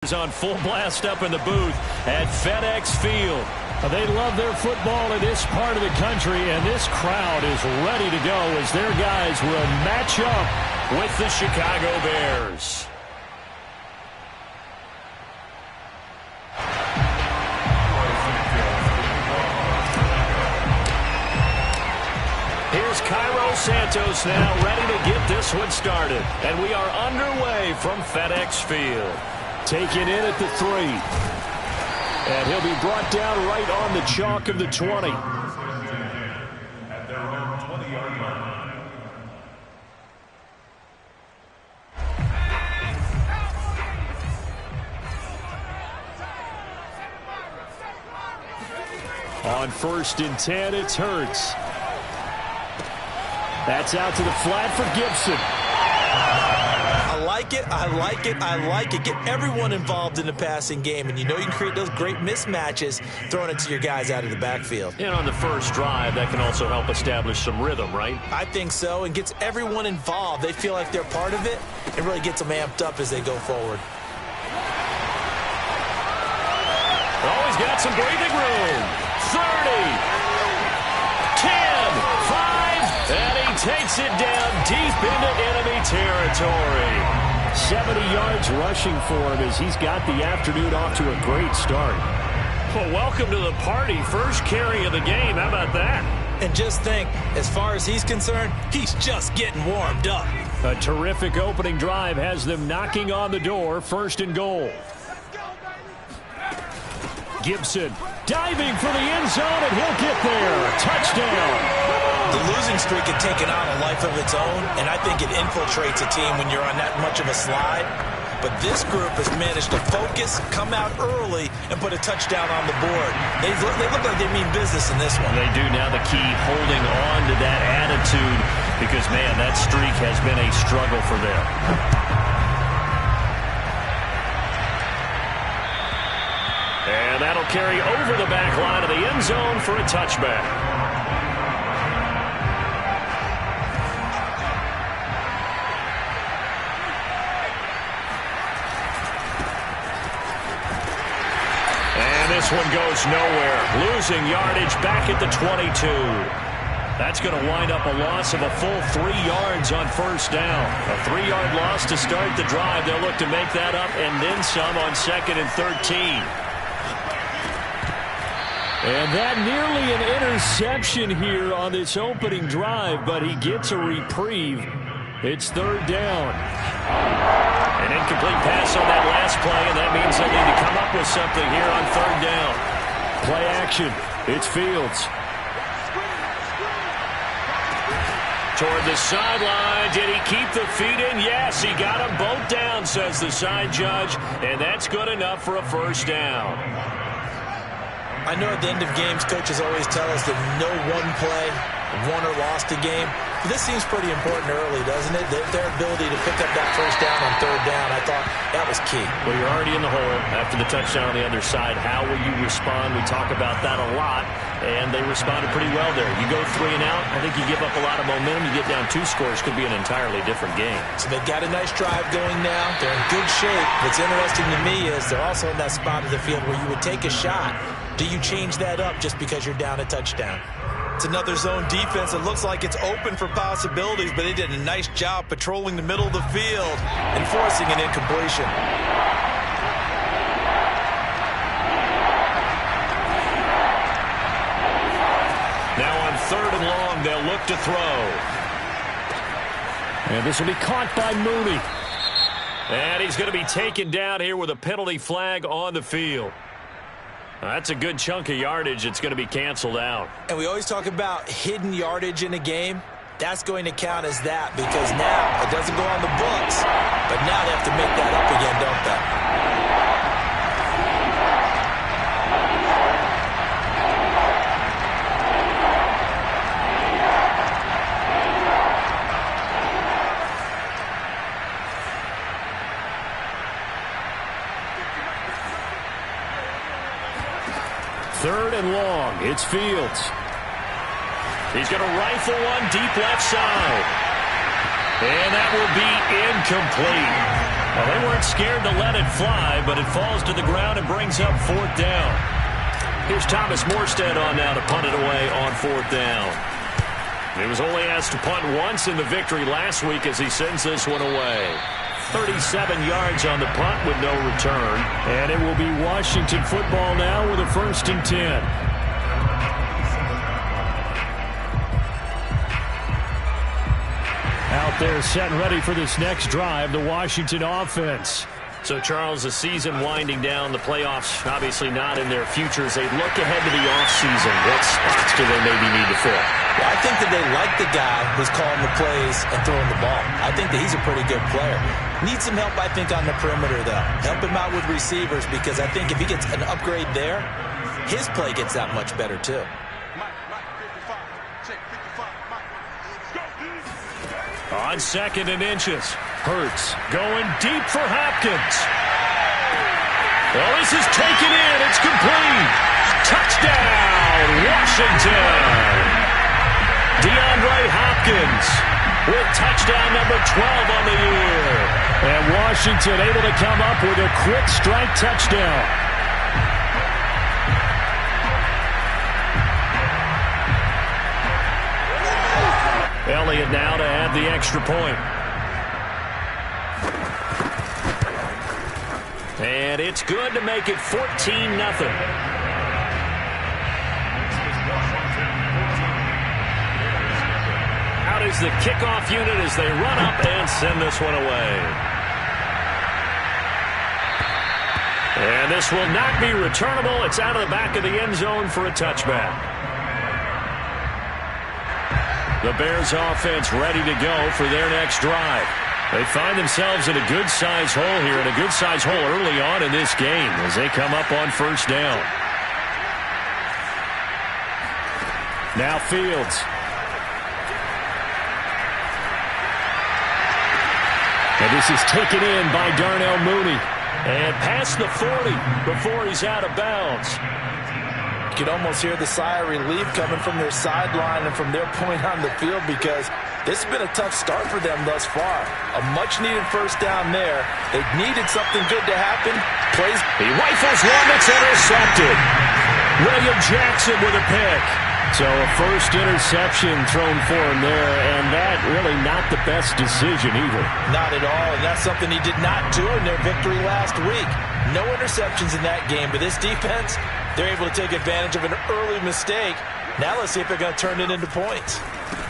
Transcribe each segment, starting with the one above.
On full blast up in the booth at FedEx Field. They love their football in this part of the country, and this crowd is ready to go as their guys will match up with the Chicago Bears. Here's Cairo Santos now ready to get this one started. And we are underway from FedEx Field. Taken in at the 3. And he'll be brought down right on the chalk of the 20. At their own 20-yard line. On 1st and 10, it's Hurts. That's out to the flat for Gibson. I like it, I like it, I like it. Get everyone involved in the passing game, and you know you can create those great mismatches throwing it to your guys out of the backfield. And on the first drive, that can also help establish some rhythm, right? I think so, and gets everyone involved. They feel like they're part of it, and really gets them amped up as they go forward. Always got some breathing room. 30, 10, 5, and he takes it down deep into enemy territory. 70 yards rushing for him as he's got the afternoon off to a great start. Well, welcome to the party. First carry of the game. How about that? And just think, as far as he's concerned, he's just getting warmed up. A terrific opening drive has them knocking on the door. 1st and goal. Gibson diving for the end zone, and he'll get there. Touchdown. The losing streak had taken on a life of its own, and I think it infiltrates a team when you're on that much of a slide. But this group has managed to focus, come out early, and put a touchdown on the board. They look like they mean business in this one. They do. Now the key, holding on to that attitude, because, man, that streak has been a struggle for them. And that'll carry over the back line of the end zone for a touchback. This one goes nowhere. Losing yardage back at the 22. That's going to wind up a loss of a full 3 yards on 1st down. A 3-yard loss to start the drive. They'll look to make that up and then some on 2nd and 13. And that nearly an interception here on this opening drive, but he gets a reprieve. It's 3rd down. An incomplete pass on that last play, and that means they need to come up with something here on 3rd down. Play action. It's Fields. Toward the sideline. Did he keep the feet in? Yes, he got them both down, says the side judge, and that's good enough for a 1st down. I know at the end of games, coaches always tell us that no one play won or lost a game. But this seems pretty important early, doesn't it? Their ability to pick up that 1st down on 3rd down, I thought that was key. Well, you're already in the hole after the touchdown on the other side. How will you respond? We talk about that a lot, and they responded pretty well there. You go 3 and out, I think you give up a lot of momentum. You get down 2 scores, could be an entirely different game. So they've got a nice drive going now. They're in good shape. What's interesting to me is they're also in that spot of the field where you would take a shot. Do you change that up just because you're down a touchdown? It's another zone defense. It looks like it's open for possibilities, but they did a nice job patrolling the middle of the field and forcing an incompletion. Now on 3rd and long, they'll look to throw. And this will be caught by Mooney. And he's going to be taken down here with a penalty flag on the field. That's a good chunk of yardage. It's going to be canceled out. And we always talk about hidden yardage in a game. That's going to count as that because now it doesn't go on the books, but now they have to make that up again, don't they? Third and long. It's Fields. He's going to rifle one deep left side. And that will be incomplete. Well, they weren't scared to let it fly, but it falls to the ground and brings up 4th down. Here's Thomas Morstead on now to punt it away on 4th down. He was only asked to punt once in the victory last week as he sends this one away. 37 yards on the punt with no return. And it will be Washington football now with a 1st and 10. Out there set and ready for this next drive, the Washington offense. So, Charles, the season winding down, the playoffs obviously not in their future. As they look ahead to the offseason, what spots do they maybe need to fill? Well, I think that they like the guy who's calling the plays and throwing the ball. I think that he's a pretty good player. Needs some help, I think, on the perimeter, though. Help him out with receivers, because I think if he gets an upgrade there, his play gets that much better, too. On 2nd and inches, Hurts going deep for Hopkins. Well, this is taken in. It's complete. Touchdown, Washington. DeAndre Hopkins with touchdown number 12 on the year. And Washington able to come up with a quick strike touchdown. Elliott now to add the extra point. And it's good to make it 14-0. Out is the kickoff unit as they run up and send this one away. And this will not be returnable. It's out of the back of the end zone for a touchback. The Bears offense ready to go for their next drive. They find themselves in a good-sized hole here, and a good-sized hole early on in this game as they come up on 1st down. Now Fields. And this is taken in by Darnell Mooney. And past the 40 before he's out of bounds. You can almost hear the sigh of relief coming from their sideline and from their point on the field, because this has been a tough start for them thus far. A much-needed 1st down there. They needed something good to happen. He rifles one that's intercepted. William Jackson with a pick. So a 1st interception thrown for him there, and that really not the best decision either. Not at all, and that's something he did not do in their victory last week. No interceptions in that game, but this defense, they're able to take advantage of an early mistake. Now let's see if they're going to turn it into points.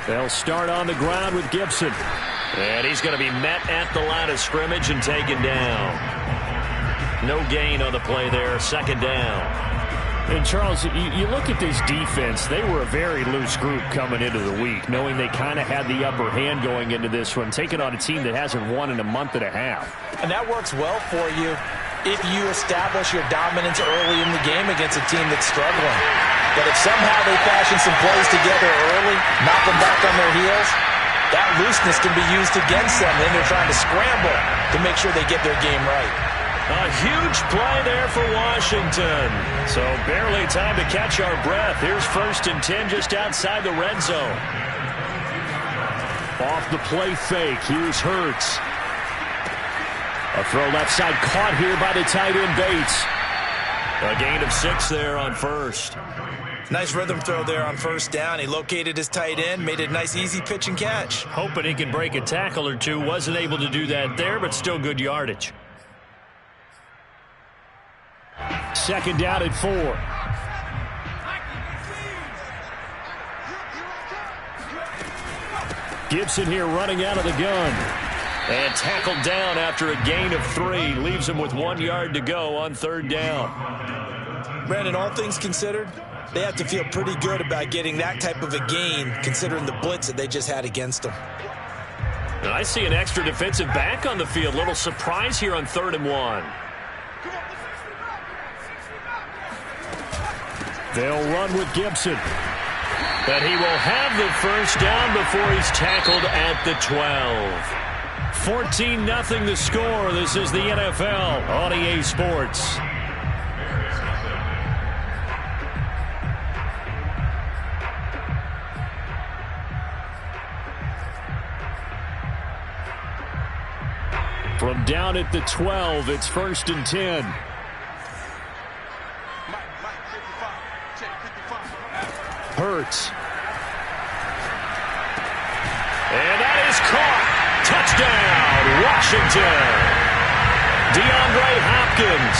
They'll start on the ground with Gibson. And he's going to be met at the line of scrimmage and taken down. No gain on the play there, 2nd down. And, Charles, you look at this defense, they were a very loose group coming into the week, knowing they kind of had the upper hand going into this one, taking on a team that hasn't won in a month and a half. And that works well for you if you establish your dominance early in the game against a team that's struggling. But if somehow they fashion some plays together early, knock them back on their heels, that looseness can be used against them. Then they're trying to scramble to make sure they get their game right. A huge play there for Washington. So barely time to catch our breath. Here's 1st and 10 just outside the red zone. Off the play fake. Here's Hurts. A throw left side caught here by the tight end Bates. A gain of 6 there on 1st. Nice rhythm throw there on 1st down. He located his tight end, made it a nice easy pitch and catch. Hoping he can break a tackle or two. Wasn't able to do that there, but still good yardage. 2nd down at 4. Gibson here running out of the gun. And tackled down after a gain of 3. Leaves him with 1 yard to go on 3rd down. Brandon, all things considered, they have to feel pretty good about getting that type of a gain, considering the blitz that they just had against them. And I see an extra defensive back on the field. Little surprise here on 3rd and 1. They'll run with Gibson. But he will have the 1st down before he's tackled at the 12. 14-0 the score. This is the NFL on EA Sports. From down at the 12, it's 1st and 10. Hurts. And that is caught. Touchdown, Washington. DeAndre Hopkins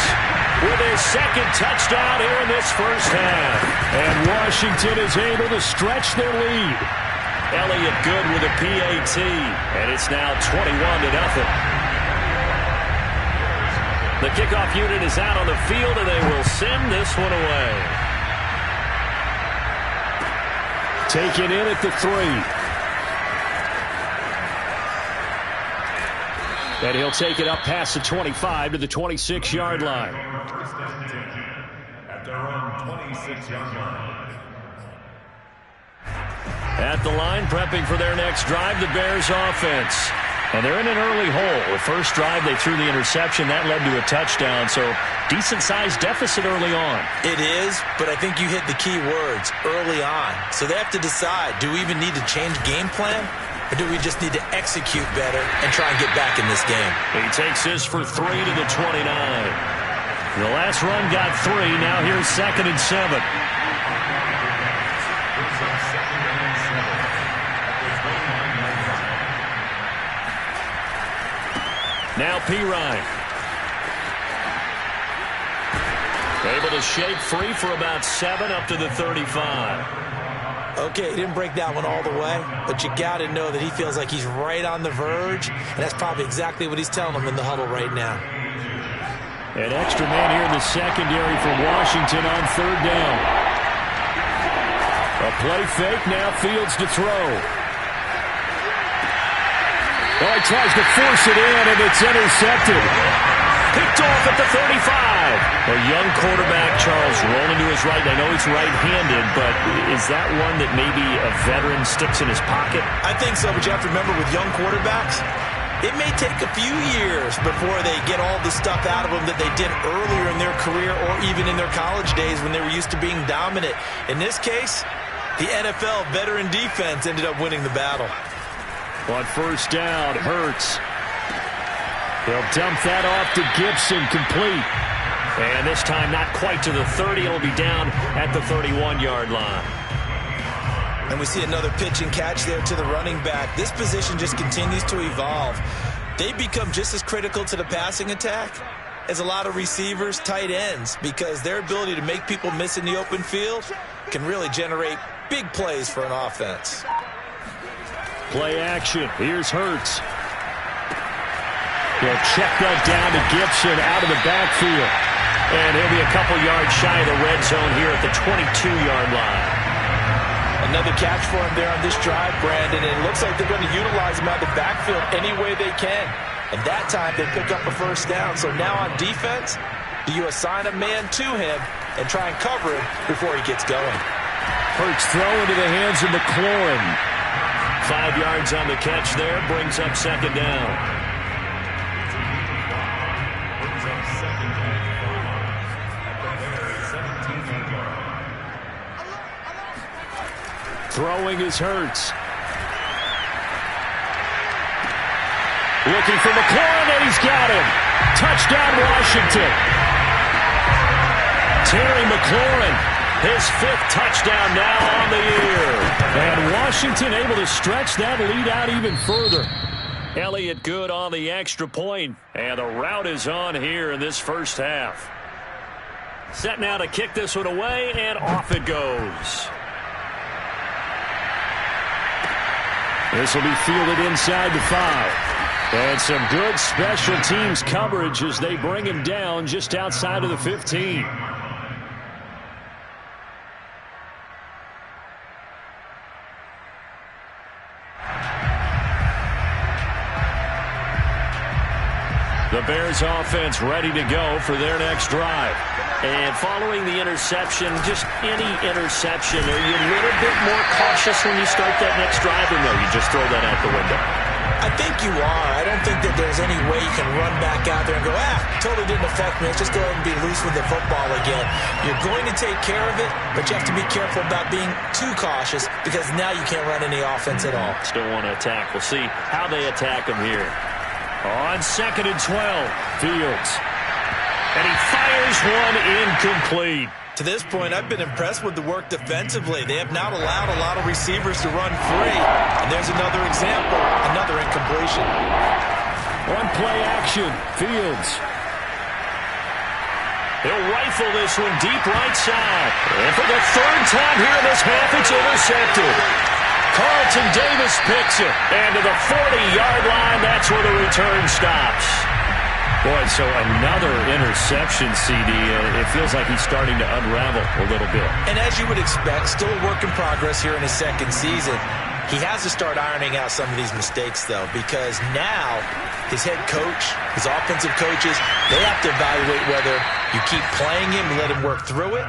with his second touchdown here in this first half. And Washington is able to stretch their lead. Elliott Good with a PAT. And it's now 21-0. The kickoff unit is out on the field, and they will send this one away. Taken in at the 3. And he'll take it up past the 25 to the 26-yard line. At their own 26-yard line. At the line, prepping for their next drive, the Bears offense. And they're in an early hole. The first drive, they threw the interception. That led to a touchdown, so decent-sized deficit early on. It is, but I think you hit the key words, early on. So they have to decide, do we even need to change game plan? Or do we just need to execute better and try and get back in this game? He takes this for 3 to the 29. The last run got 3. Now here's 2nd and 7. Now Pirine. Able to shake free for about 7 up to the 35. Okay, he didn't break that one all the way, but you got to know that he feels like he's right on the verge, and that's probably exactly what he's telling them in the huddle right now. An extra man here in the secondary for Washington on 3rd down. A play fake, now Fields to throw. Oh, he tries to force it in, and it's intercepted. Picked off at the 35. A young quarterback, Charles, rolling to his right. I know he's right-handed, but is that one that maybe a veteran sticks in his pocket? I think so, but you have to remember with young quarterbacks, it may take a few years before they get all the stuff out of them that they did earlier in their career or even in their college days when they were used to being dominant. In this case, the NFL veteran defense ended up winning the battle. On 1st down, Hurts. They'll dump that off to Gibson, complete. And this time not quite to the 30. It'll be down at the 31-yard line. And we see another pitch and catch there to the running back. This position just continues to evolve. They become just as critical to the passing attack as a lot of receivers, tight ends, because their ability to make people miss in the open field can really generate big plays for an offense. Play action. Here's Hurts. He'll check that down to Gibson out of the backfield. And he'll be a couple yards shy of the red zone here at the 22-yard line. Another catch for him there on this drive, Brandon. And it looks like they're going to utilize him out of the backfield any way they can. And that time they pick up a 1st down. So now on defense, do you assign a man to him and try and cover him before he gets going? Hurts throw into the hands of McLaurin. 5 yards on the catch there, brings up 2nd down. Throwing is Hurts. Looking for McLaurin, and he's got him. Touchdown, Washington. Terry McLaurin, his 5th touchdown now on the year. And Washington able to stretch that lead out even further. Elliott Good on the extra point, and the route is on here in this first half. Set now to kick this one away, and off it goes. This will be fielded inside the 5. And some good special teams coverage as they bring him down just outside of the 15. The Bears offense ready to go for their next drive. And following the interception, just any interception, are you a little bit more cautious when you start that next drive, or no, you just throw that out the window? I think you are. I don't think that there's any way you can run back out there and go, totally didn't affect me. Let's just go ahead and be loose with the football again. You're going to take care of it, but you have to be careful about being too cautious because now you can't run any offense at all. Still want to attack. We'll see how they attack them here. On 2nd and 12, Fields. And he fires one incomplete. To this point, I've been impressed with the work defensively. They have not allowed a lot of receivers to run free. And there's another example, another incompletion. On play action, Fields. He'll rifle this one deep right side. And for the third time here in this half, it's intercepted. Carlton Davis picks it. And to the 40-yard line, that's where the return stops. Boy, so another interception, CD. It feels like he's starting to unravel a little bit. And as you would expect, still a work in progress here in his second season. He has to start ironing out some of these mistakes, though, because now his head coach, his offensive coaches, they have to evaluate whether you keep playing him and let him work through it,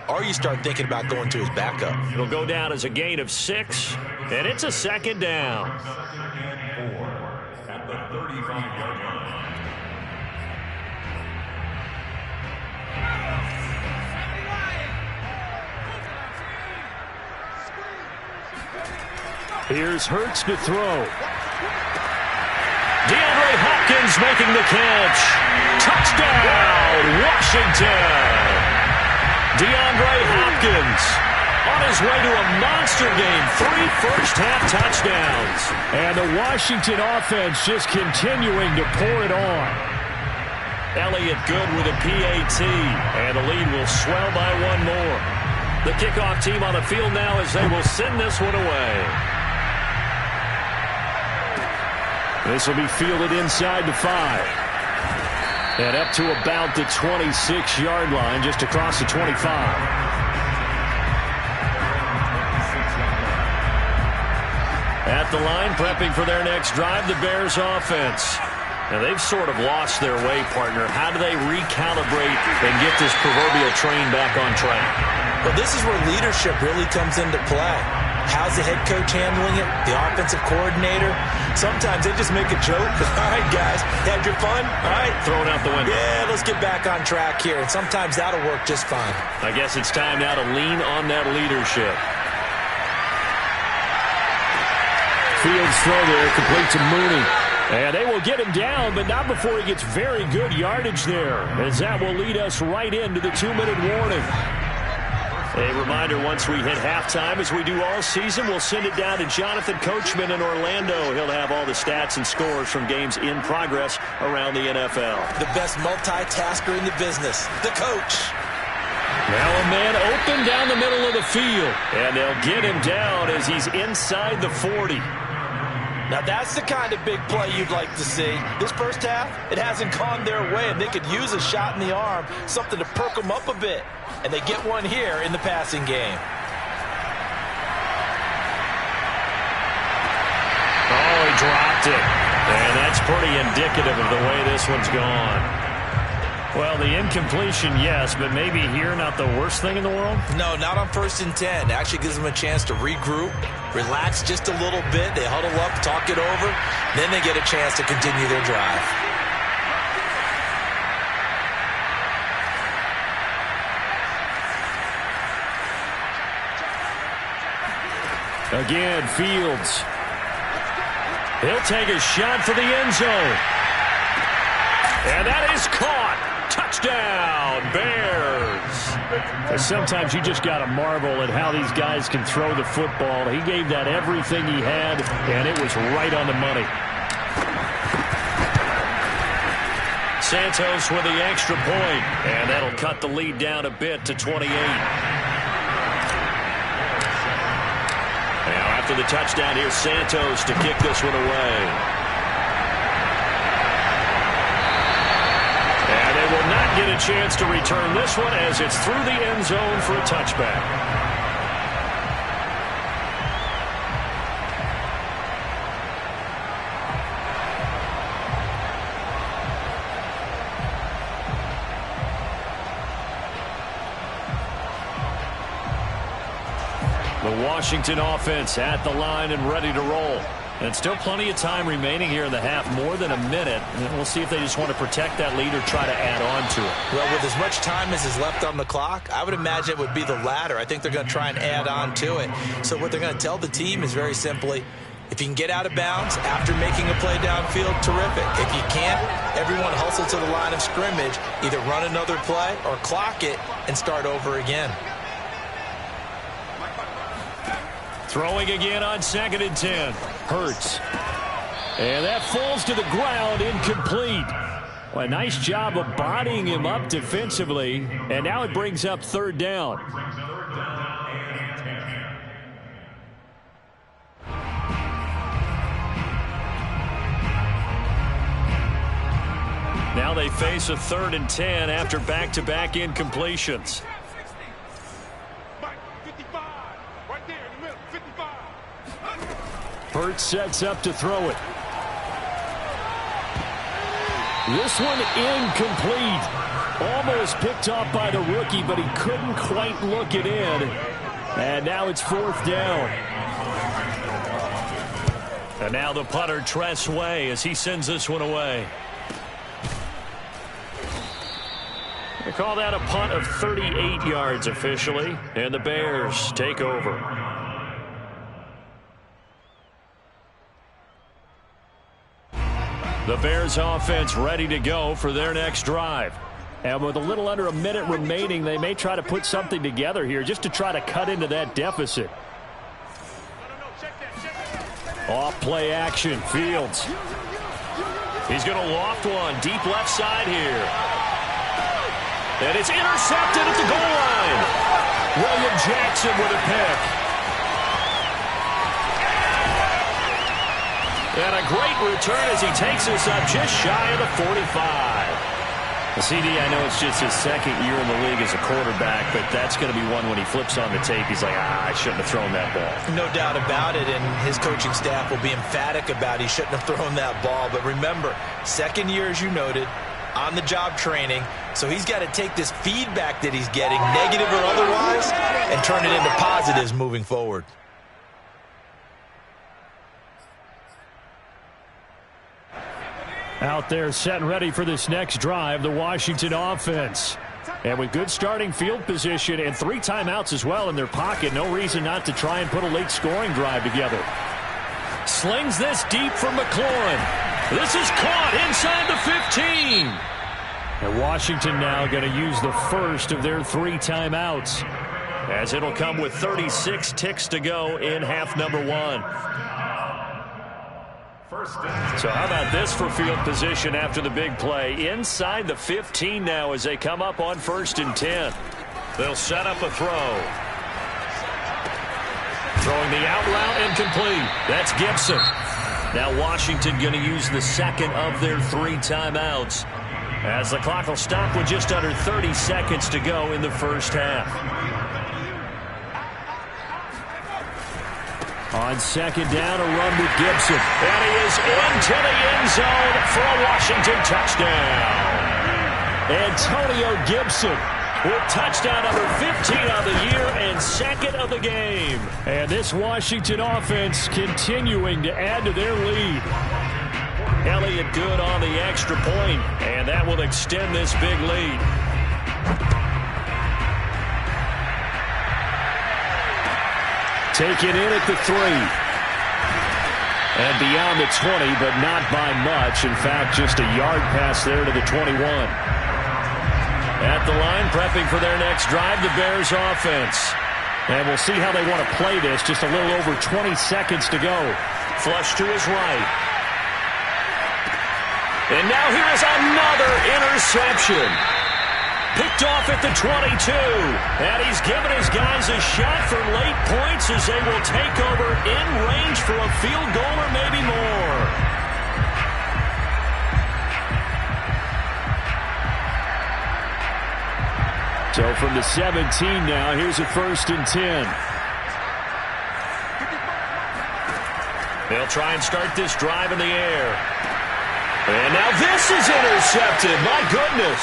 or you start thinking about going to his backup. It'll go down as a gain of 6, and it's a 2nd down. At the 35-yard line. Here's Hurts to throw. DeAndre Hopkins making the catch. Touchdown, Washington. DeAndre Hopkins on his way to a monster game. 3 first-half touchdowns. And the Washington offense just continuing to pour it on. Elliott good with a PAT. And the lead will swell by one more. The kickoff team on the field now as they will send this one away. This will be fielded inside the 5. And up to about the 26-yard line, just across the 25. At the line, prepping for their next drive, the Bears offense. Now, they've sort of lost their way, partner. How do they recalibrate and get this proverbial train back on track? Well, this is where leadership really comes into play. How's the head coach handling it? The offensive coordinator? Sometimes they just make a joke. All right, guys, had your fun? All right. Throw it out the window. Yeah, let's get back on track here. And sometimes that'll work just fine. I guess it's time now to lean on that leadership. Fields throw there, complete to Mooney. And they will get him down, but not before he gets very good yardage there, as that will lead us right into the 2-minute warning. A reminder, once we hit halftime, as we do all season, we'll send it down to Jonathan Coachman in Orlando. He'll have all the stats and scores from games in progress around the NFL. The best multitasker in the business, the coach. Now a man open down the middle of the field. And they'll get him down as he's inside the 40. Now that's the kind of big play you'd like to see. This first half, it hasn't gone their way, and they could use a shot in the arm, something to perk them up a bit. And they get one here in the passing game. Oh, he dropped it. And that's pretty indicative of the way this one's gone. Well, the incompletion, yes, but maybe here not the worst thing in the world? No, not on 1st and 10. It actually gives them a chance to regroup, relax just a little bit. They huddle up, talk it over. Then they get a chance to continue their drive. Again, Fields. He'll take a shot for the end zone. And that is caught. Touchdown, Bears. Sometimes you just got to marvel at how these guys can throw the football. He gave that everything he had, and it was right on the money. Santos with the extra point, and that'll cut the lead down a bit to 28. Now after the touchdown, here's Santos to kick this one away. And they will not get a chance to return this one as it's through the end zone for a touchback. The Washington offense at the line and ready to roll. And still plenty of time remaining here in the half, more than a minute. And we'll see if they just want to protect that lead or try to add on to it. Well, with as much time as is left on the clock, I would imagine it would be the latter. I think they're going to try and add on to it. So what they're going to tell the team is very simply, If you can get out of bounds after making a play downfield, terrific. If you can't, everyone hustle to the line of scrimmage, either run another play or clock it and start over again. Throwing again on 2nd and 10. Hurts. And that falls to the ground, incomplete. Well, a nice job of bodying him up defensively. And now it brings up 3rd down. Now they face a 3rd and 10 after back-to-back incompletions. Hurts sets up to throw it. This one incomplete. Almost picked off by the rookie, but he couldn't quite look it in. And now it's 4th down. And now the punter, Tress Way, as he sends this one away. They call that a punt of 38 yards officially, and the Bears take over. The Bears offense ready to go for their next drive. And with a little under a minute remaining, they may try to put something together here just to try to cut into that deficit. Off play action, Fields. He's going to loft one deep left side here. And it's intercepted at the goal line. William Jackson with a pick. And a great return as he takes us up just shy of the 45. CD, I know it's just his 2nd year in the league as a quarterback, but that's going to be one when he flips on the tape. He's like, I shouldn't have thrown that ball. No doubt about it, and his coaching staff will be emphatic about he shouldn't have thrown that ball. But remember, 2nd year, as you noted, on-the-job training, so he's got to take this feedback that he's getting, negative or otherwise, and turn it into positives moving forward. Out there set and ready for this next drive, the Washington offense. And with good starting field position and 3 timeouts as well in their pocket, no reason not to try and put a late scoring drive together. Slings this deep for McLaurin. This is caught inside the 15. And Washington now going to use the first of their 3 timeouts, as it'll come with 36 ticks to go in half number 1. So how about this for field position after the big play? Inside the 15 now as they come up on 1st and 10. They'll set up a throw. Throwing the out route and complete. That's Gibson. Now Washington going to use the 2nd of their 3 timeouts, as the clock will stop with just under 30 seconds to go in the first half. On 2nd down, a run with Gibson. And he is into the end zone for a Washington touchdown. Antonio Gibson with touchdown number 15 of the year and 2nd of the game. And this Washington offense continuing to add to their lead. Elliott good on the extra point, and that will extend this big lead. Taken in at the 3. And beyond the 20, but not by much. In fact, just a yard pass there to the 21. At the line, prepping for their next drive, the Bears offense. And we'll see how they want to play this. Just a little over 20 seconds to go. Flush to his right. And now here is another interception. Picked off at the 22. And he's given his guys a shot for late points as they will take over in range for a field goal or maybe more. So from the 17 now, here's a 1st and 10. They'll try and start this drive in the air. And now this is intercepted. My goodness.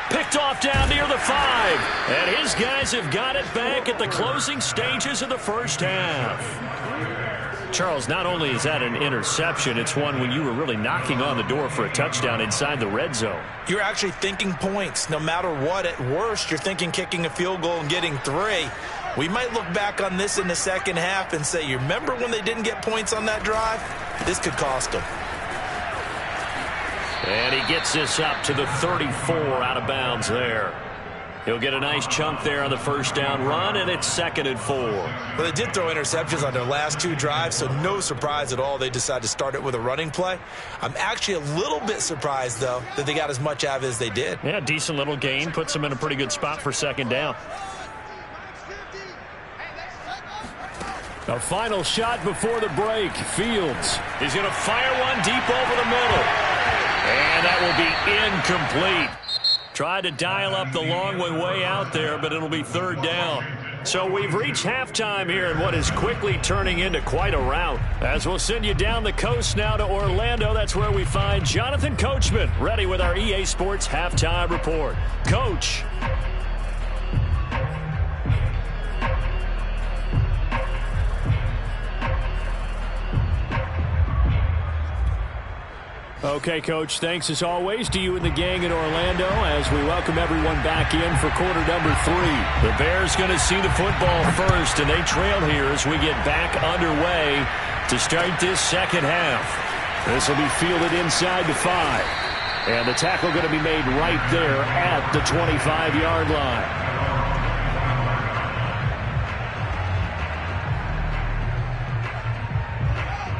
Picked off down near the 5. And his guys have got it back at the closing stages of the first half. Charles, not only is that an interception, it's one when you were really knocking on the door for a touchdown inside the red zone. You're actually thinking points. No matter what, at worst, you're thinking kicking a field goal and getting 3. We might look back on this in the second half and say, you remember when they didn't get points on that drive? This could cost them. And he gets this up to the 34 out of bounds there. He'll get a nice chunk there on the first down run, and it's 2nd and 4. Well, they did throw interceptions on their last 2 drives, so no surprise at all they decided to start it with a running play. I'm actually a little bit surprised, though, that they got as much out of it as they did. Yeah, decent little gain. Puts them in a pretty good spot for 2nd down. A final shot before the break. Fields. He's going to fire one deep over the middle. And that will be incomplete. Tried to dial up the long way out there, but it'll be 3rd down. So we've reached halftime here in what is quickly turning into quite a rout. As we'll send you down the coast now to Orlando, that's where we find Jonathan Coachman, ready with our EA Sports Halftime Report. Coach. Okay, Coach, thanks as always to you and the gang in Orlando as we welcome everyone back in for quarter number 3. The Bears going to see the football first, and they trail here as we get back underway to start this second half. This will be fielded inside the 5. And the tackle going to be made right there at the 25-yard line.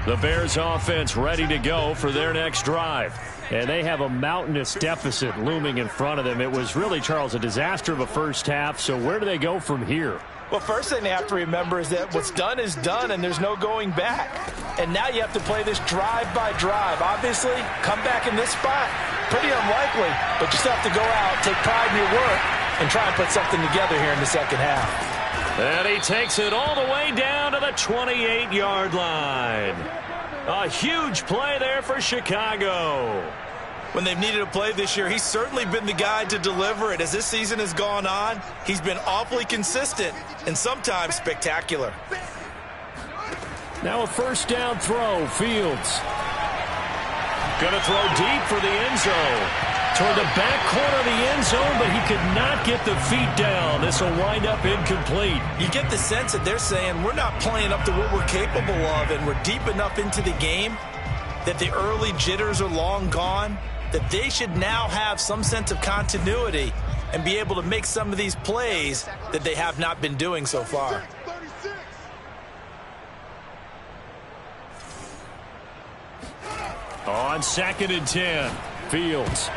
The Bears offense ready to go for their next drive. And they have a mountainous deficit looming in front of them. It was really, Charles, a disaster of a first half. So where do they go from here? Well, first thing they have to remember is that what's done is done, and there's no going back. And now you have to play this drive by drive. Obviously, come back in this spot, pretty unlikely. But you still have to go out, take pride in your work, and try and put something together here in the second half. And he takes it all the way down to the 28-yard line. A huge play there for Chicago. When they've needed a play this year, he's certainly been the guy to deliver it. As this season has gone on, he's been awfully consistent and sometimes spectacular. Now a first down throw. Fields. Going to throw deep for the end zone. Toward the back corner of the end zone, but he could not get the feet down. This will wind up incomplete. You get the sense that they're saying we're not playing up to what we're capable of, and we're deep enough into the game that the early jitters are long gone, that they should now have some sense of continuity and be able to make some of these plays that they have not been doing so far. On 2nd and 10, Fields.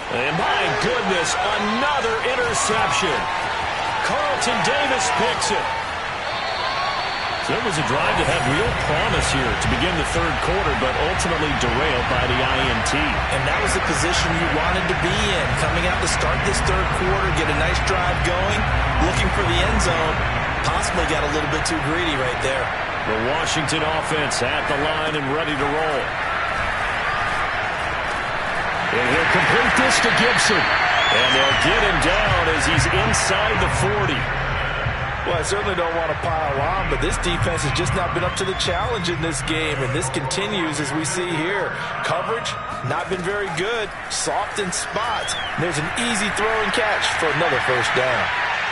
And my goodness, another interception. Carlton Davis picks it. So it was a drive that had real promise here to begin the 3rd quarter, but ultimately derailed by the INT. And that was the position you wanted to be in, coming out to start this 3rd quarter, get a nice drive going, looking for the end zone. Possibly got a little bit too greedy right there. The Washington offense at the line and ready to roll. And he'll complete this to Gibson. And they'll get him down as he's inside the 40. Well, I certainly don't want to pile on, but this defense has just not been up to the challenge in this game, and this continues as we see here. Coverage, not been very good. Soft in spots. There's an easy throw and catch for another first down.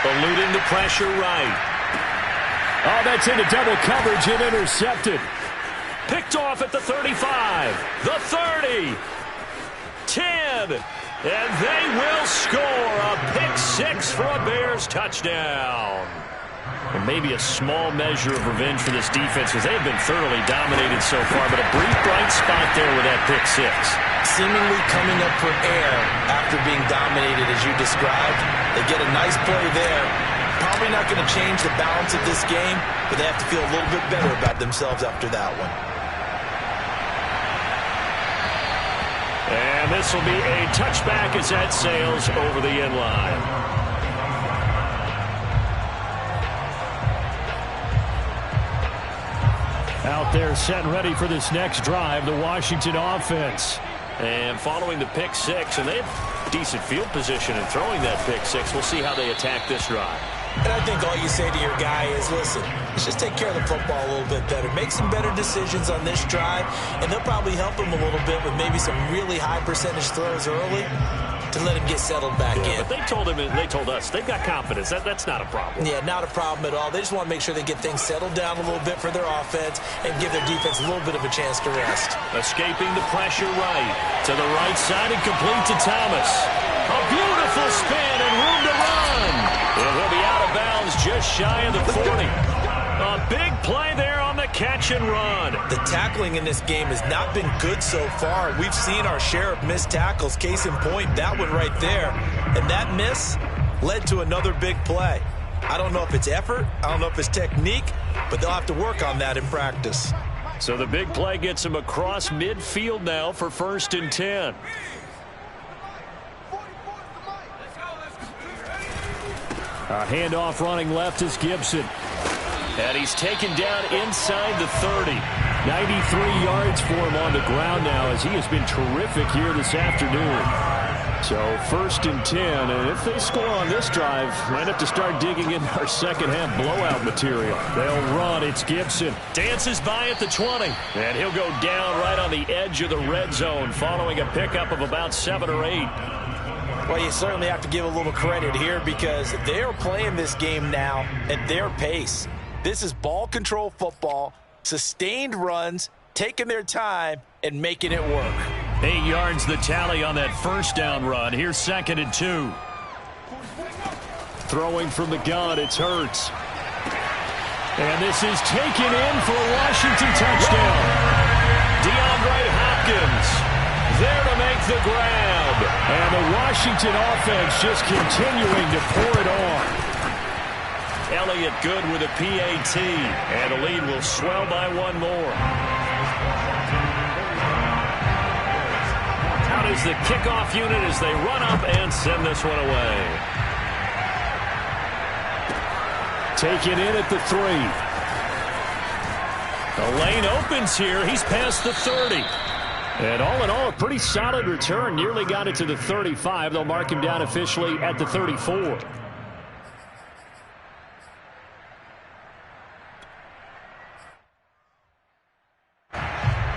Eluding the pressure right. Oh, that's into double coverage and intercepted. Picked off at the 35, the 30. 10, and they will score a pick-6 for a Bears touchdown. And maybe a small measure of revenge for this defense because they have been thoroughly dominated so far, but a brief bright spot there with that pick-6. Seemingly coming up for air after being dominated as you described. They get a nice play there. Probably not going to change the balance of this game, but they have to feel a little bit better about themselves after that one. And this will be a touchback as that sails over the end line. Out there set and ready for this next drive, the Washington offense. And following the pick-6, and they have decent field position in throwing that pick-6. We'll see how they attack this drive. And I think all you say to your guy is, listen, let's just take care of the football a little bit better. Make some better decisions on this drive, and they'll probably help him a little bit with maybe some really high percentage throws early to let him get settled back in. But they told us they've got confidence. That's not a problem. Yeah, not a problem at all. They just want to make sure they get things settled down a little bit for their offense and give their defense a little bit of a chance to rest. Escaping the pressure right. To the right side and complete to Thomas. A beautiful spin and room to run. And he'll be out of bounds just shy of the 40. A big play there on the catch and run. The tackling in this game has not been good so far. We've seen our share of missed tackles. Case in point, that one right there. And that miss led to another big play. I don't know if it's effort, I don't know if it's technique, but they'll have to work on that in practice. So the big play gets him across midfield now for 1st and 10. A handoff running left is Gibson. And he's taken down inside the 30. 93 yards for him on the ground now as he has been terrific here this afternoon. So 1st and 10, and if they score on this drive, might have to start digging in our second half blowout material. They'll run. It's Gibson. Dances by at the 20. And he'll go down right on the edge of the red zone following a pickup of about 7 or 8. Well, you certainly have to give a little credit here because they are playing this game now at their pace. This is ball control football, sustained runs, taking their time, and making it work. 8 yards the tally on that first down run. Here's 2nd and 2. Throwing from the gun, it's Hurts. And this is taken in for a Washington touchdown. DeAndre Hopkins there to make the grab. And the Washington offense just continuing to pour it on. Elliott good with a PAT. And the lead will swell by 1 more. Out is the kickoff unit as they run up and send this one away. Taken in at the 3. The lane opens here. He's past the 30. And all in all, a pretty solid return. Nearly got it to the 35. They'll mark him down officially at the 34.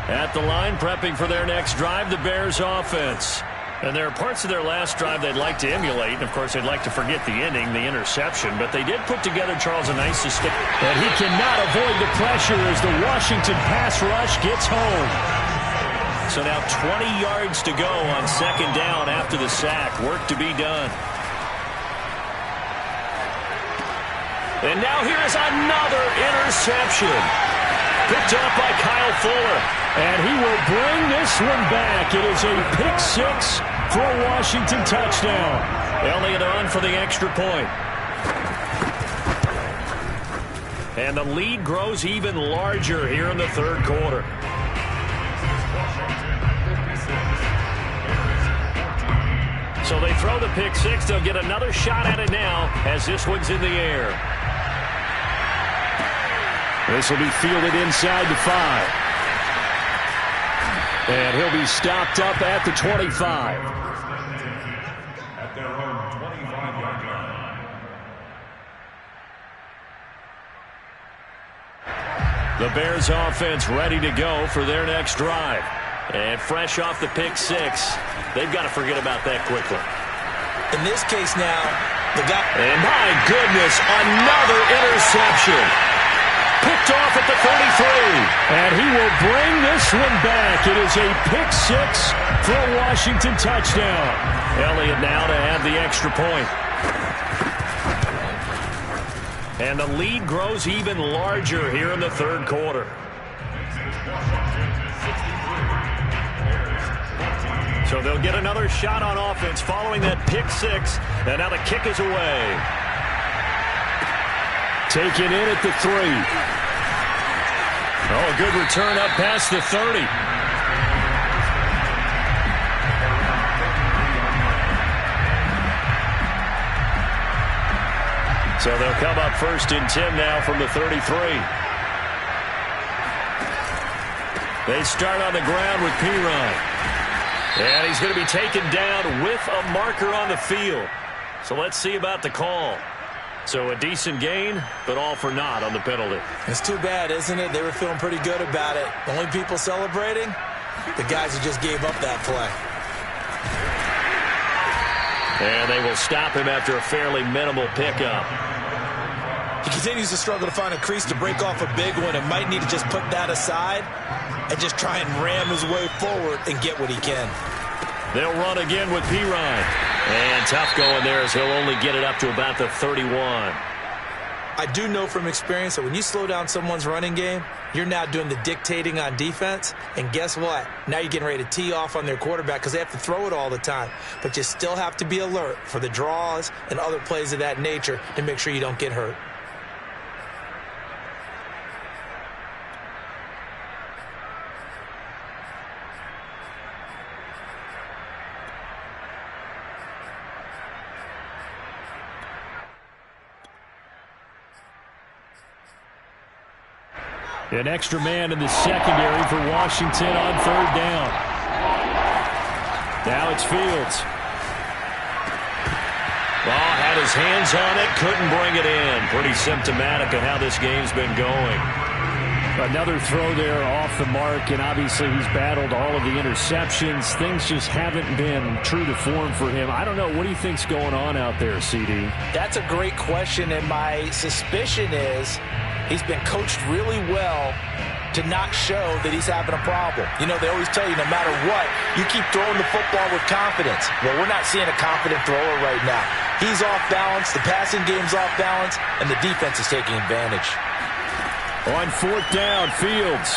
At the line, prepping for their next drive, the Bears offense. And there are parts of their last drive they'd like to emulate. And, of course, they'd like to forget the ending, the interception. But they did put together, Charles, a nice sustain. And he cannot avoid the pressure as the Washington pass rush gets home. So now 20 yards to go on 2nd down after the sack. Work to be done. And now here is another interception. Picked up by Kyle Fuller. And he will bring this one back. It is a pick 6 for a Washington touchdown. Elliott on for the extra point. And the lead grows even larger here in the 3rd quarter. So they throw the pick 6. They'll get another shot at it now as this one's in the air. This will be fielded inside the 5. And he'll be stopped up at the 25. At their own 25-yard line. The Bears offense ready to go for their next drive. And fresh off the pick 6, they've got to forget about that quickly. In this case now, the guy... And my goodness, another interception. Picked off at the 33. And he will bring this one back. It is a pick 6 for a Washington touchdown. Elliott now to add the extra point. And the lead grows even larger here in the 3rd quarter. So they'll get another shot on offense following that pick 6. And now the kick is away. Taken in at the 3. Oh, a good return up past the 30. So they'll come up 1st and 10 now from the 33. They start on the ground with Pirine. And he's going to be taken down with a marker on the field. So let's see about the call. So a decent gain, but all for naught on the penalty. It's too bad, isn't it? They were feeling pretty good about it. The only people celebrating, the guys who just gave up that play. And they will stop him after a fairly minimal pickup. He continues to struggle to find a crease to break off a big one and might need to just put that aside and just try and ram his way forward and get what he can. They'll run again with Pirine. And tough going there as he'll only get it up to about the 31. I do know from experience that when you slow down someone's running game, you're now doing the dictating on defense. And guess what? Now you're getting ready to tee off on their quarterback because they have to throw it all the time. But you still have to be alert for the draws and other plays of that nature to make sure you don't get hurt. An extra man in the secondary for Washington on third down. Now it's Fields. Ball had his hands on it, couldn't bring it in. Pretty symptomatic of how this game's been going. Another throw there off the mark, and obviously he's battled all of the interceptions. Things just haven't been true to form for him. I don't know. What do you think's going on out there, CD? That's a great question, and my suspicion is he's been coached really well to not show that he's having a problem. You know, they always tell you no matter what, you keep throwing the football with confidence. Well, we're not seeing a confident thrower right now. He's off balance, the passing game's off balance, and the defense is taking advantage. On fourth down, Fields.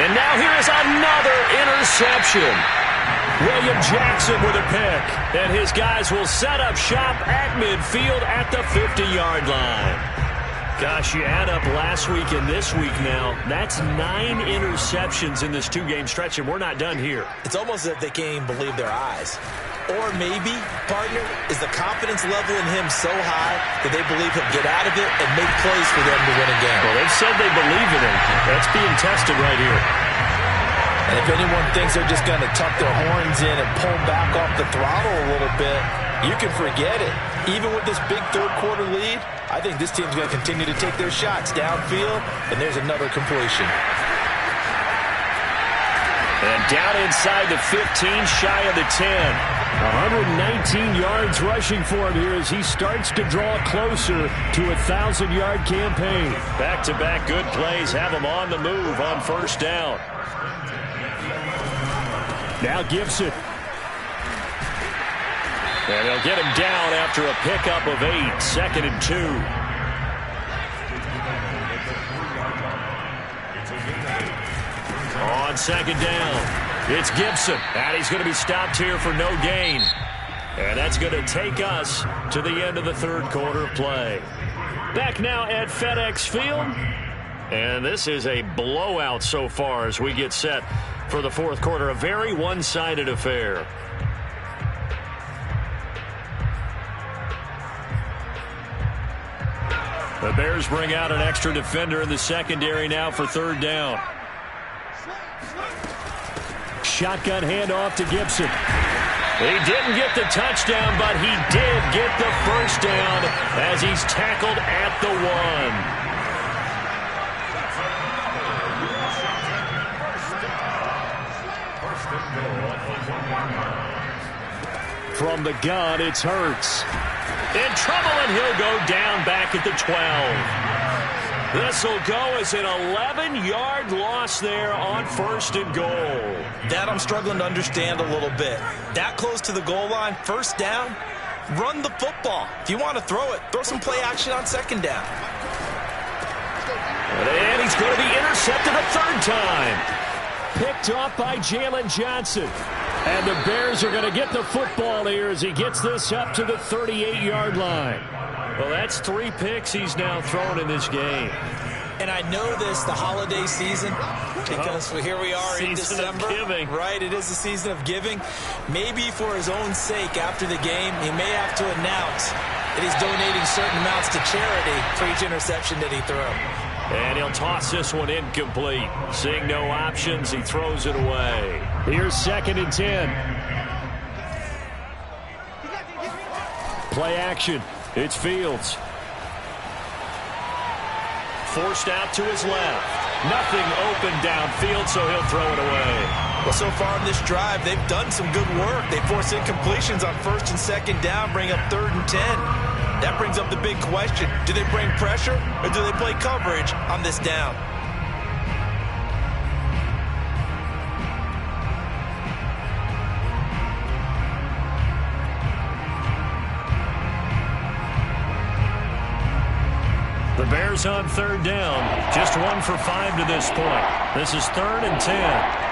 And now here is another interception. William Jackson with a pick. And his guys will set up shop at midfield at the 50-yard line. Gosh, you add up last week and this week now. That's 9 interceptions in this two-game stretch, and we're not done here. It's almost as if they can't even believe their eyes. Or maybe, partner, is the confidence level in him so high that they believe he'll get out of it and make plays for them to win a game. Well, they've said they believe in him. That's being tested right here. And if anyone thinks they're just going to tuck their horns in and pull back off the throttle a little bit, you can forget it. Even with this big third-quarter lead, I think this team's going to continue to take their shots downfield, and there's another completion. And down inside the 15, shy of the 10. 119 yards rushing for him here as he starts to draw closer to a 1,000-yard campaign. Back-to-back good plays have him on the move on first down. Now Gibson. And they'll get him down after a pickup of 8, 2nd and 2. On second down, it's Gibson. And he's going to be stopped here for no gain. And that's going to take us to the end of the third quarter of play. Back now at FedEx Field. And this is a blowout so far as we get set for the fourth quarter. A very one-sided affair. The Bears bring out an extra defender in the secondary now for third down. Shotgun handoff to Gibson. He didn't get the touchdown, but he did get the first down as he's tackled at the 1. From the gun, it's Hurts. In trouble, and he'll go down back at the 12. This will go as an 11-yard loss there on first and goal. That I'm struggling to understand a little bit. That close to the goal line, first down, run the football. If you want to throw it, throw some play action on second down. And he's going to be intercepted a third time. Picked off by Jalen Johnson. And the Bears are going to get the football here as he gets this up to the 38-yard line. Well, that's 3 picks he's now thrown in this game. And I know this, the holiday season, because here we are in December. Right, it is the season of giving. Maybe for his own sake, after the game, he may have to announce that he's donating certain amounts to charity for each interception that he threw. And he'll toss this one incomplete. Seeing no options, he throws it away. Here's 2nd and 10. Play action. It's Fields. Forced out to his left. Nothing open downfield, so he'll throw it away. Well, so far in this drive, they've done some good work. They force incompletions on 1st and 2nd down, bring up 3rd and 10. That brings up the big question. Do they bring pressure or do they play coverage on this down? The Bears on 3rd down. Just 1 for 5 to this point. This is 3rd and 10.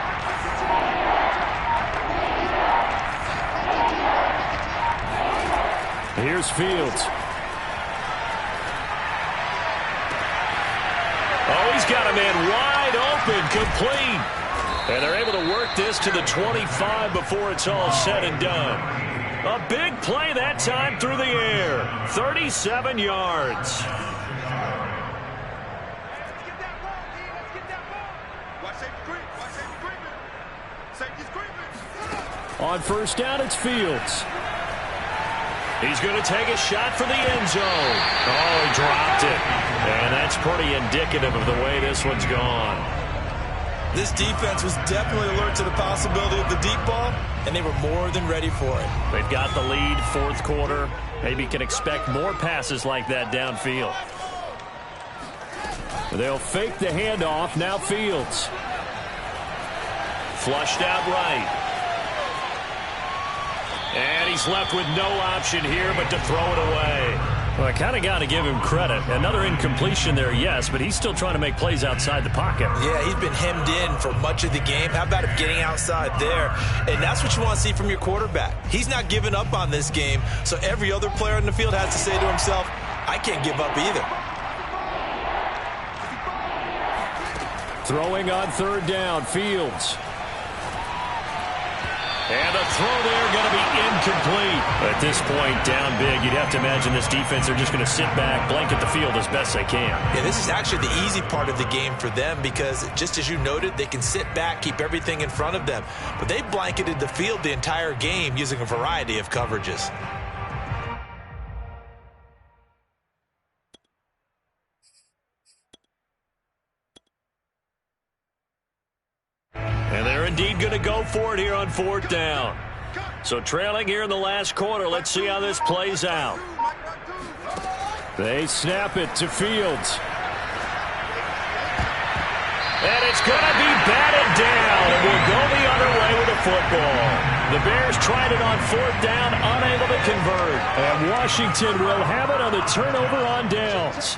Here's Fields. Oh, he's got a man wide open, complete. And they're able to work this to the 25 before it's all said and done. A big play that time through the air. 37 yards. On 1st down, it's Fields. He's going to take a shot for the end zone. Oh, he dropped it. And that's pretty indicative of the way this one's gone. This defense was definitely alert to the possibility of the deep ball, and they were more than ready for it. They've got the lead, 4th quarter. Maybe can expect more passes like that downfield. They'll fake the handoff. Now Fields. Flushed out right. And he's left with no option here but to throw it away. Well, I kind of got to give him credit. Another incompletion there, yes, but he's still trying to make plays outside the pocket. Yeah, he's been hemmed in for much of the game. How about him getting outside there? And that's what you want to see from your quarterback. He's not giving up on this game, so every other player in the field has to say to himself, I can't give up either. Throwing on 3rd down, Fields. And the throw there going to be incomplete. At this point, down big, you'd have to imagine this defense are just going to sit back, blanket the field as best they can. Yeah, this is actually the easy part of the game for them because, just as you noted, they can sit back, keep everything in front of them. But they blanketed the field the entire game using a variety of coverages. And they're indeed going to go for it here on 4th down. So trailing here in the last quarter. Let's see how this plays out. They snap it to Fields. And it's going to be batted down. And will go the other way with the football. The Bears tried it on 4th down, unable to convert. And Washington will have it on the turnover on downs.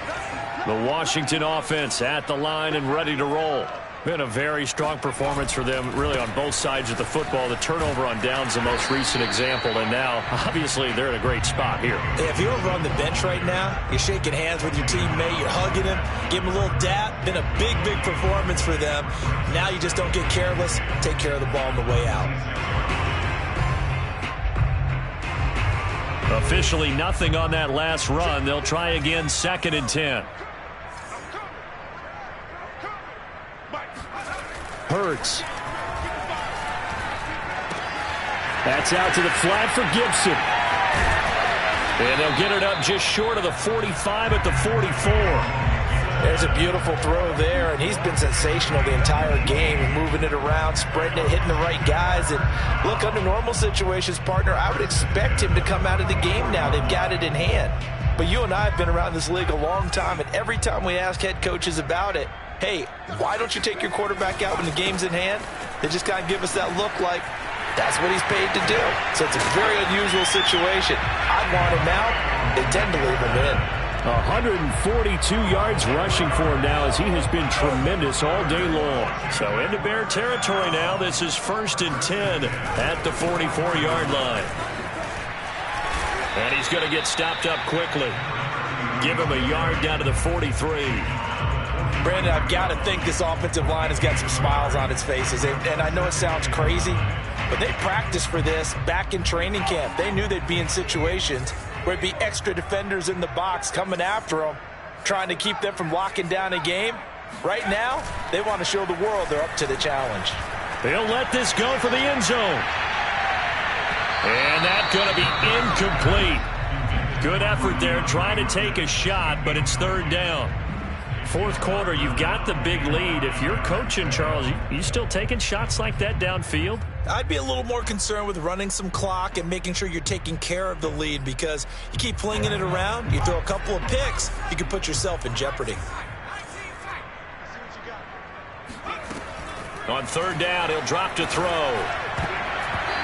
The Washington offense at the line and ready to roll. Been a very strong performance for them, really, on both sides of the football. The turnover on downs, the most recent example, and now, obviously, they're in a great spot here. Hey, if you're over on the bench right now, you're shaking hands with your teammate, you're hugging him, give him a little dap. Been a big, big performance for them. Now you just don't get careless. Take care of the ball on the way out. Officially nothing on that last run. They'll try again, 2nd and 10. Hurts. That's out to the flat for Gibson. And they'll get it up just short of the 45 at the 44. There's a beautiful throw there, and he's been sensational the entire game, moving it around, spreading it, hitting the right guys. And look, under normal situations, partner, I would expect him to come out of the game now. They've got it in hand. But you and I have been around this league a long time, and every time we ask head coaches about it, hey, why don't you take your quarterback out when the game's in hand? They just kind of give us that look like that's what he's paid to do. So it's a very unusual situation. I want him out. They tend to leave him in. 142 yards rushing for him now as he has been tremendous all day long. So into Bear territory now. This is 1st and 10 at the 44-yard line. And he's going to get stopped up quickly. Give him a yard down to the 43. Brandon, I've got to think this offensive line has got some smiles on its faces. And I know it sounds crazy, but they practiced for this back in training camp. They knew they'd be in situations where it'd be extra defenders in the box coming after them, trying to keep them from locking down a game. Right now, they want to show the world they're up to the challenge. They'll let this go for the end zone. And that's going to be incomplete. Good effort there, trying to take a shot, but it's 3rd down. fourth quarter, you've got the big lead. If you're coaching, Charles, you still taking shots like that downfield? I'd be a little more concerned with running some clock and making sure you're taking care of the lead, because you keep flinging it around, you throw a couple of picks, you can put yourself in jeopardy. On third down, he'll drop to throw.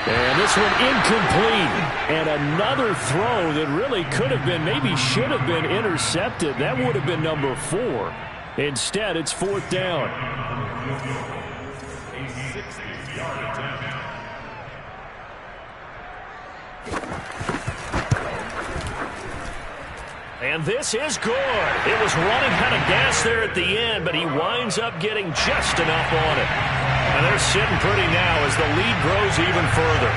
And this one incomplete. And another throw that really could have been, maybe should have been intercepted. That would have been number 4. Instead, it's fourth down. And this is good. It was running out of gas there at the end, but he winds up getting just enough on it. And they're sitting pretty now as the lead grows even further.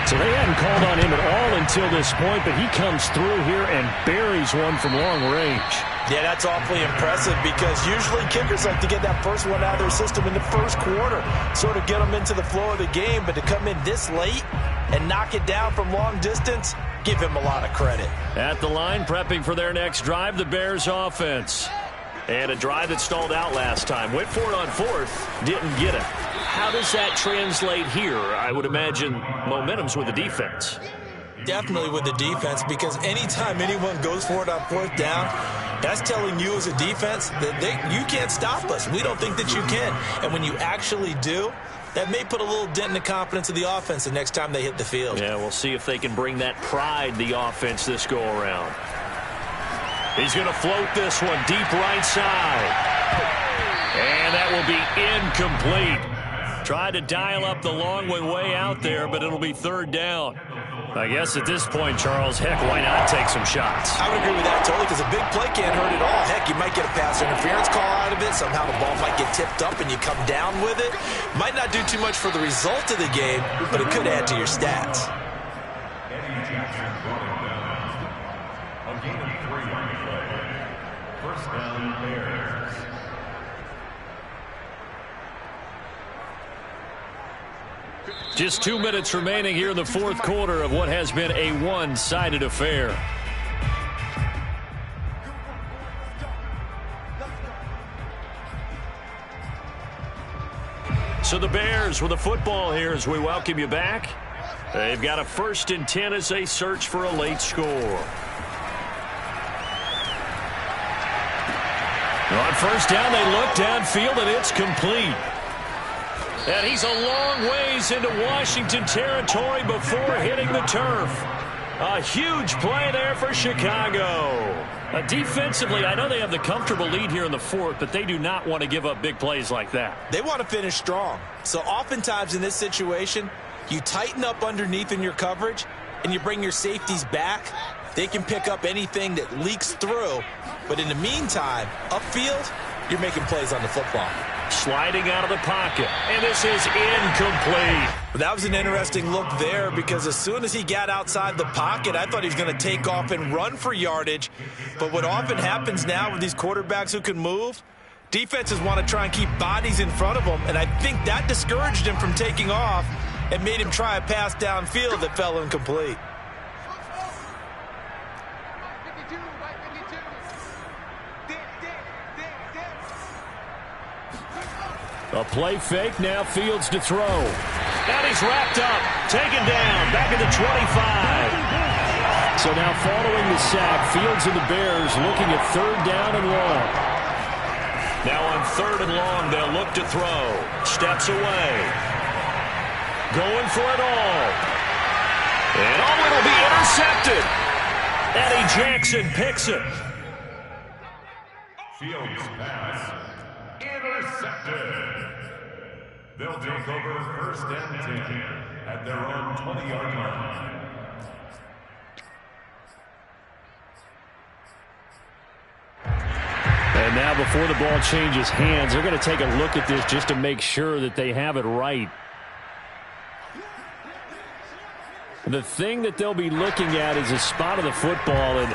So they hadn't called on him at all until this point, but he comes through here and buries one from long range. Yeah, that's awfully impressive, because usually kickers like to get that first one out of their system in the first quarter, sort of get them into the flow of the game, but to come in this late and knock it down from long distance, give him a lot of credit. At the line, prepping for their next drive, the Bears offense. And a drive that stalled out last time. Went for it on fourth, didn't get it. How does that translate here? I would imagine momentum's with the defense. Definitely with the defense, because anytime anyone goes for it on fourth down, that's telling you as a defense that you can't stop us. We don't think that you can. And when you actually do, that may put a little dent in the confidence of the offense the next time they hit the field. Yeah, we'll see if they can bring that pride, the offense, this go-around. He's going to float this one deep right side. And that will be incomplete. Tried to dial up the long one way out there, but it'll be third down. I guess at this point, Charles, heck, why not take some shots? I would agree with that totally, because a big play can't hurt at all. Heck, you might get a pass interference call out of it. Somehow the ball might get tipped up and you come down with it. Might not do too much for the result of the game, but it could add to your stats. A gain of 3 on the play. First down, Bears. Just 2 minutes remaining here in the fourth quarter of what has been a one-sided affair. So the Bears with the football here as we welcome you back. They've got a 1st and 10 as they search for a late score. On first down, they look downfield, and it's complete. And he's a long ways into Washington territory before hitting the turf. A huge play there for Chicago. Defensively, I know they have the comfortable lead here in the fourth, but they do not want to give up big plays like that. They want to finish strong. So oftentimes in this situation, you tighten up underneath in your coverage, and you bring your safeties back. They can pick up anything that leaks through. But in the meantime, upfield, you're making plays on the football. Sliding out of the pocket, and this is incomplete. That was an interesting look there, because as soon as he got outside the pocket, I thought he was going to take off and run for yardage. But what often happens now with these quarterbacks who can move, defenses want to try and keep bodies in front of them, and I think that discouraged him from taking off and made him try a pass downfield that fell incomplete. A play fake, now Fields to throw. And he's wrapped up, taken down, back at the 25. So now following the sack, Fields and the Bears looking at third down and long. Now on third and long, they'll look to throw. Steps away. Going for it all. And it'll be intercepted. Eddie Jackson picks it. Fields pass. Intercepted. They'll take over 1st and 10 at their own 20-yard line. And now before the ball changes hands, they're going to take a look at this just to make sure that they have it right. The thing that they'll be looking at is a spot of the football, and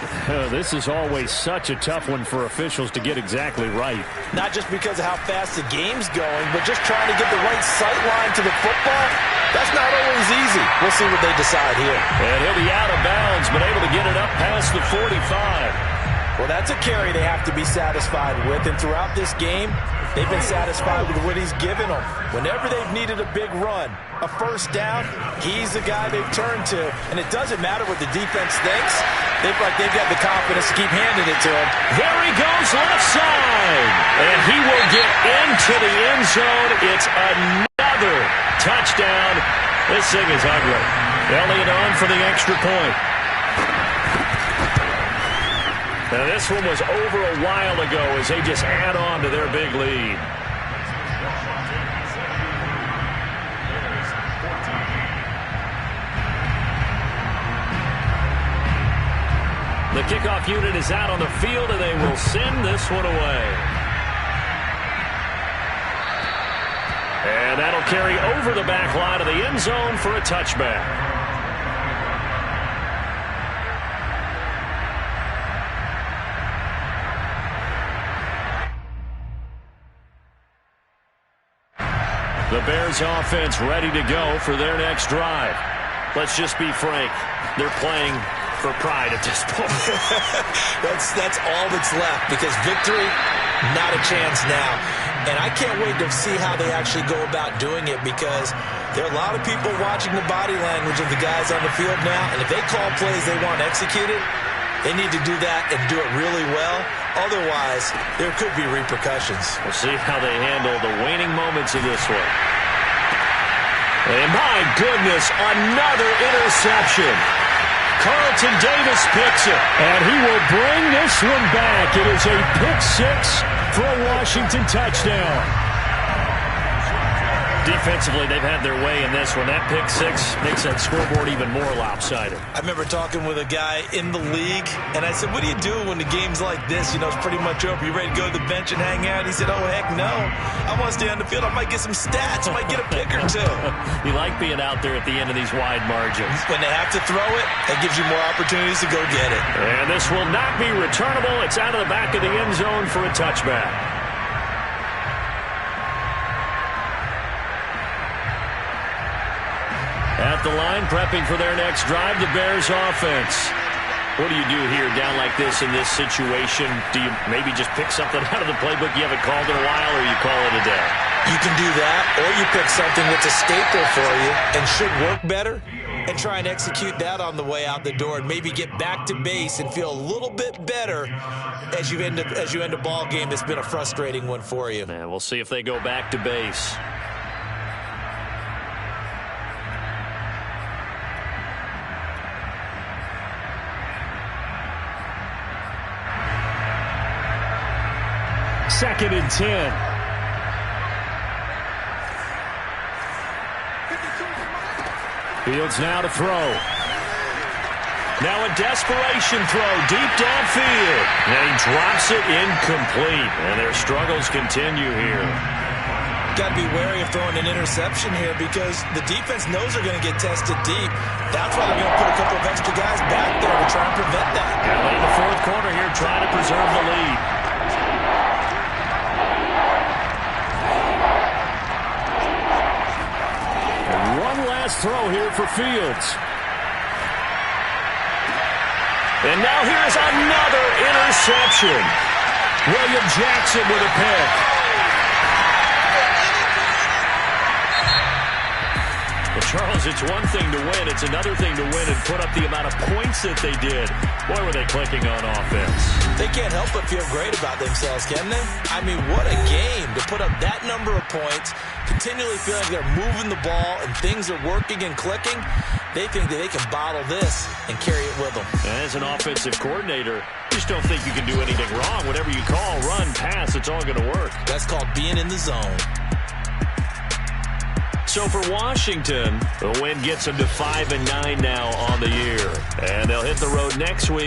this is always such a tough one for officials to get exactly right. Not just because of how fast the game's going, but just trying to get the right sight line to the football. That's not always easy. We'll see what they decide here. And he'll be out of bounds, but able to get it up past the 45. Well, that's a carry they have to be satisfied with. And throughout this game, they've been satisfied with what he's given them. Whenever they've needed a big run, a first down, he's the guy they've turned to. And it doesn't matter what the defense thinks. They've got the confidence to keep handing it to him. There he goes left side. And he will get into the end zone. It's another touchdown. This thing is ugly. Elliott on for the extra point. Now this one was over a while ago as they just add on to their big lead. The kickoff unit is out on the field, and they will send this one away. And that'll carry over the back line of the end zone for a touchback. The Bears offense ready to go for their next drive. Let's just be frank. They're playing for pride at this point. That's all that's left, because victory, not a chance now. And I can't wait to see how they actually go about doing it, because there are a lot of people watching the body language of the guys on the field now, and if they call plays they want executed, they need to do that and do it really well. Otherwise, there could be repercussions. We'll see how they handle the waning moments of this one. And my goodness, another interception. Carlton Davis picks it, and he will bring this one back. It is a pick six for a Washington touchdown. Defensively, they've had their way in this one. That pick six makes that scoreboard even more lopsided. I remember talking with a guy in the league, and I said, what do you do when the game's like this? You know, it's pretty much over. You ready to go to the bench and hang out? He said, oh, heck no. I want to stay on the field. I might get some stats. I might get a pick or two. You like being out there at the end of these wide margins. When they have to throw it, that gives you more opportunities to go get it. And this will not be returnable. It's out of the back of the end zone for a touchback. At the line, prepping for their next drive, the Bears offense. What do you do here down like this in this situation? Do you maybe just pick something out of the playbook you haven't called in a while, or you call it a day? You can do that, or you pick something that's a staple for you and should work better, and try and execute that on the way out the door, and maybe get back to base and feel a little bit better as you end a ball game that's been a frustrating one for you. And we'll see if they go back to base. Second and 10. Fields now to throw. Now a desperation throw deep downfield. And he drops it incomplete. And their struggles continue here. Got to be wary of throwing an interception here, because the defense knows they're going to get tested deep. That's why they're going to put a couple of extra guys back there to try and prevent that. And late in the fourth quarter here, trying to preserve the lead. Throw here for Fields. And now here's another interception. William Jackson with a pick. Well, Charles, it's one thing to win. It's another thing to win and put up the amount of points that they did. Boy, were they clicking on offense. They can't help but feel great about themselves, can they? I mean, what a game to put up that number of points, continually feeling like they're moving the ball and things are working and clicking. They think that they can bottle this and carry it with them. As an offensive coordinator, you just don't think you can do anything wrong. Whatever you call, run, pass, it's all going to work. That's called being in the zone. So for Washington, the win gets them to 5-9 now on the year. And they'll hit the road next week